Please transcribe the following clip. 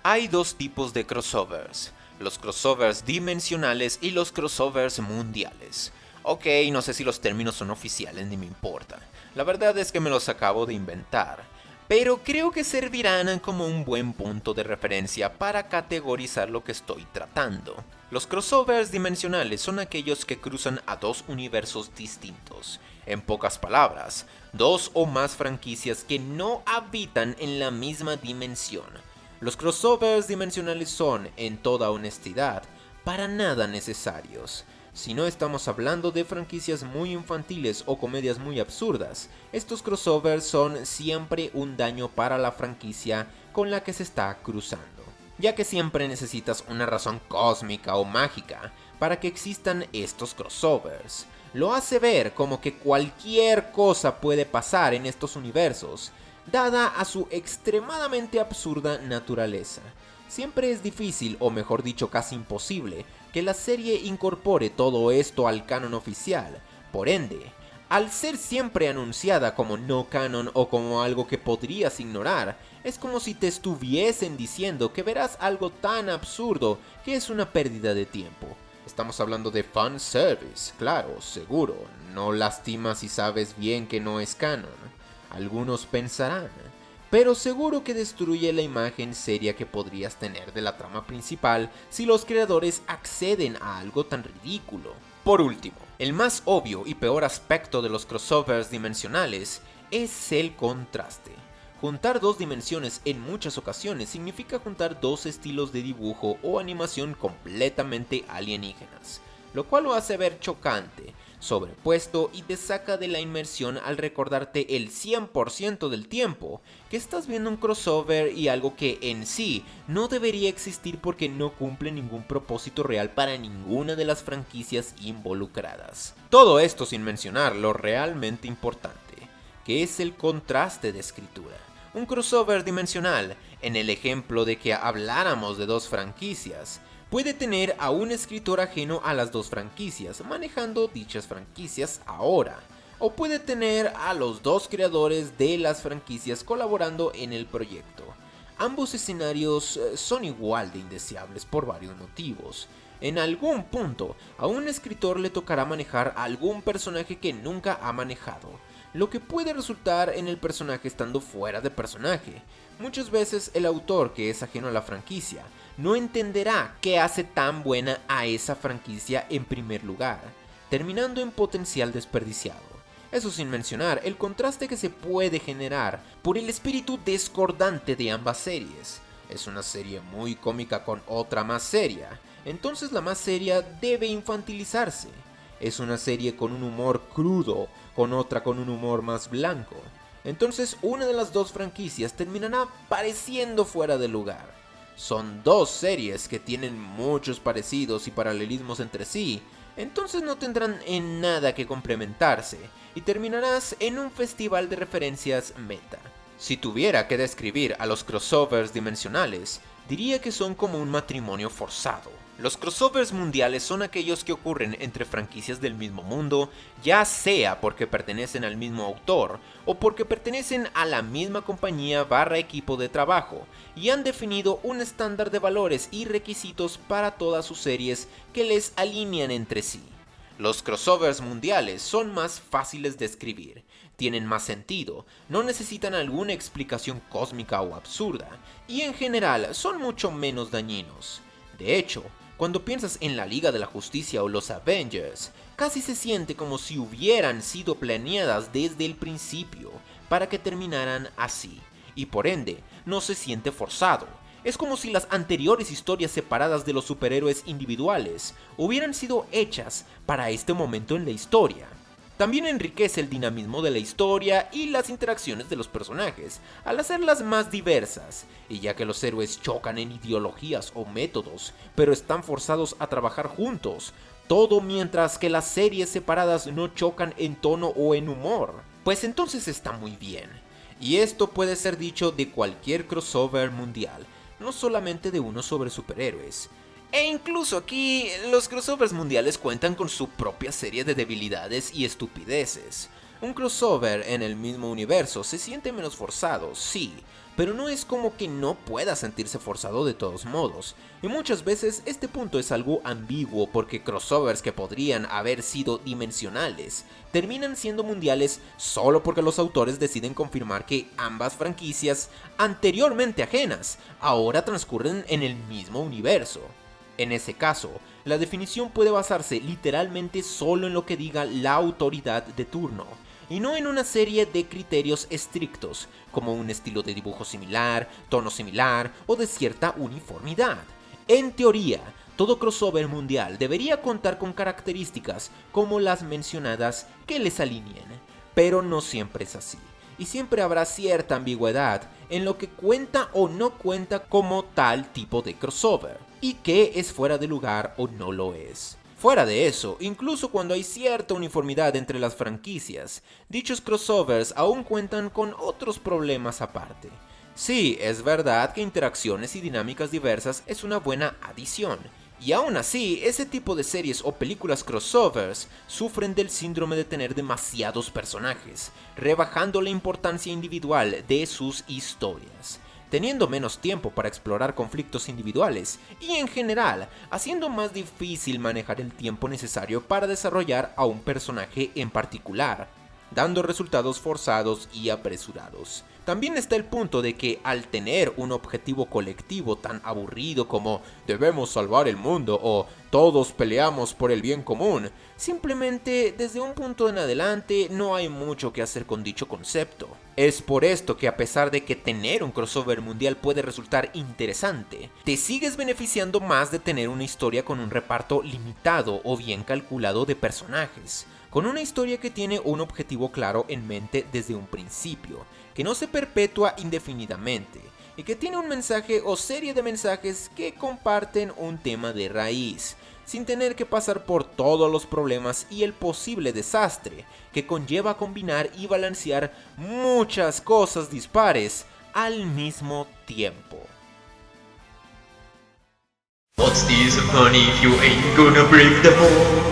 Hay dos tipos de crossovers, los crossovers dimensionales y los crossovers mundiales. Ok, no sé si los términos son oficiales ni me importa, la verdad es que me los acabo de inventar, pero creo que servirán como un buen punto de referencia para categorizar lo que estoy tratando. Los crossovers dimensionales son aquellos que cruzan a dos universos distintos. En pocas palabras, dos o más franquicias que no habitan en la misma dimensión. Los crossovers dimensionales son, en toda honestidad, para nada necesarios. Si no estamos hablando de franquicias muy infantiles o comedias muy absurdas, estos crossovers son siempre un daño para la franquicia con la que se está cruzando, ya que siempre necesitas una razón cósmica o mágica para que existan estos crossovers. Lo hace ver como que cualquier cosa puede pasar en estos universos, dada a su extremadamente absurda naturaleza. Siempre es difícil, o mejor dicho casi imposible, que la serie incorpore todo esto al canon oficial. Por ende, al ser siempre anunciada como no canon o como algo que podrías ignorar, es como si te estuviesen diciendo que verás algo tan absurdo que es una pérdida de tiempo. Estamos hablando de fanservice, claro, seguro, no lastima si sabes bien que no es canon. Algunos pensarán, pero seguro que destruye la imagen seria que podrías tener de la trama principal si los creadores acceden a algo tan ridículo. Por último, el más obvio y peor aspecto de los crossovers dimensionales es el contraste. Juntar dos dimensiones en muchas ocasiones significa juntar dos estilos de dibujo o animación completamente alienígenas, lo cual lo hace ver chocante, sobrepuesto y te saca de la inmersión al recordarte el 100% del tiempo que estás viendo un crossover y algo que en sí no debería existir porque no cumple ningún propósito real para ninguna de las franquicias involucradas. Todo esto sin mencionar lo realmente importante, que es el contraste de escritura. Un crossover dimensional, en el ejemplo de que habláramos de dos franquicias, puede tener a un escritor ajeno a las dos franquicias, manejando dichas franquicias ahora, o puede tener a los dos creadores de las franquicias colaborando en el proyecto. Ambos escenarios son igual de indeseables por varios motivos. En algún punto, a un escritor le tocará manejar a algún personaje que nunca ha manejado, lo que puede resultar en el personaje estando fuera de personaje. Muchas veces el autor, que es ajeno a la franquicia, no entenderá qué hace tan buena a esa franquicia en primer lugar, terminando en potencial desperdiciado. Eso sin mencionar el contraste que se puede generar por el espíritu discordante de ambas series. Es una serie muy cómica con otra más seria, entonces la más seria debe infantilizarse. Es una serie con un humor crudo, con otra con un humor más blanco. Entonces una de las dos franquicias terminará pareciendo fuera de lugar. Son dos series que tienen muchos parecidos y paralelismos entre sí, entonces no tendrán en nada que complementarse y terminarás en un festival de referencias meta. Si tuviera que describir a los crossovers dimensionales, diría que son como un matrimonio forzado. Los crossovers mundiales son aquellos que ocurren entre franquicias del mismo mundo, ya sea porque pertenecen al mismo autor o porque pertenecen a la misma compañía / equipo de trabajo y han definido un estándar de valores y requisitos para todas sus series que les alinean entre sí. Los crossovers mundiales son más fáciles de escribir, tienen más sentido, no necesitan alguna explicación cósmica o absurda, y en general son mucho menos dañinos. De hecho, cuando piensas en la Liga de la Justicia o los Avengers, casi se siente como si hubieran sido planeadas desde el principio para que terminaran así, y por ende no se siente forzado. Es como si las anteriores historias separadas de los superhéroes individuales hubieran sido hechas para este momento en la historia. También enriquece el dinamismo de la historia y las interacciones de los personajes, al hacerlas más diversas, y ya que los héroes chocan en ideologías o métodos, pero están forzados a trabajar juntos, todo mientras que las series separadas no chocan en tono o en humor, pues entonces está muy bien. Y esto puede ser dicho de cualquier crossover mundial, no solamente de uno sobre superhéroes. E incluso aquí, los crossovers mundiales cuentan con su propia serie de debilidades y estupideces. Un crossover en el mismo universo se siente menos forzado, sí, pero no es como que no pueda sentirse forzado de todos modos, y muchas veces este punto es algo ambiguo porque crossovers que podrían haber sido dimensionales terminan siendo mundiales solo porque los autores deciden confirmar que ambas franquicias, anteriormente ajenas, ahora transcurren en el mismo universo. En ese caso, la definición puede basarse literalmente solo en lo que diga la autoridad de turno, y no en una serie de criterios estrictos, como un estilo de dibujo similar, tono similar o de cierta uniformidad. En teoría, todo crossover mundial debería contar con características como las mencionadas que les alineen, pero no siempre es así, y siempre habrá cierta ambigüedad en lo que cuenta o no cuenta como tal tipo de crossover, y qué es fuera de lugar o no lo es. Fuera de eso, incluso cuando hay cierta uniformidad entre las franquicias, dichos crossovers aún cuentan con otros problemas aparte. Sí, es verdad que interacciones y dinámicas diversas es una buena adición, y aún así, ese tipo de series o películas crossovers sufren del síndrome de tener demasiados personajes, rebajando la importancia individual de sus historias, teniendo menos tiempo para explorar conflictos individuales y en general haciendo más difícil manejar el tiempo necesario para desarrollar a un personaje en particular, dando resultados forzados y apresurados. También está el punto de que al tener un objetivo colectivo tan aburrido como debemos salvar el mundo o todos peleamos por el bien común, simplemente desde un punto en adelante no hay mucho que hacer con dicho concepto. Es por esto que a pesar de que tener un crossover mundial puede resultar interesante, te sigues beneficiando más de tener una historia con un reparto limitado o bien calculado de personajes, con una historia que tiene un objetivo claro en mente desde un principio, que no se perpetúa indefinidamente, y que tiene un mensaje o serie de mensajes que comparten un tema de raíz, sin tener que pasar por todos los problemas y el posible desastre que conlleva combinar y balancear muchas cosas dispares al mismo tiempo. What's the use of money if you ain't gonna break the mold?